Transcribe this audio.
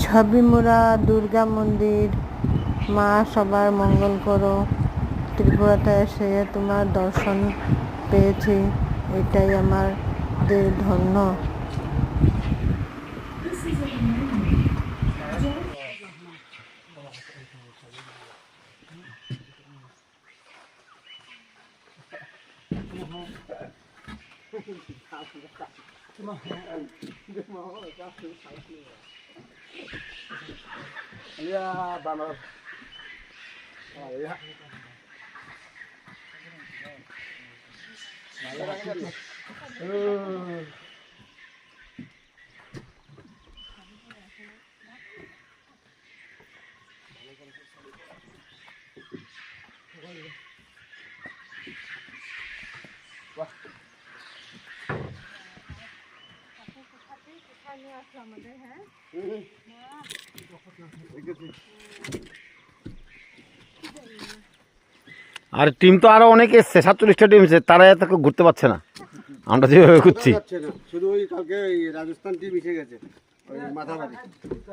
ছবিমুড়া দুর্গা মন্দির। মা সবার মঙ্গল করো। ত্রিপুরাতে এসে তোমার দর্শন পেয়েছি, এটাই আমাদের ধন্য। আর টিম তো আরো অনেক এসছে, 47টা টিম এসছে, তারা এত ঘুরতে পারছে না, আমরা যেভাবে ঘুরছি। শুধু ওই কালকে রাজস্থান টিম এসে গেছে, ওই মাথাবাড়ি।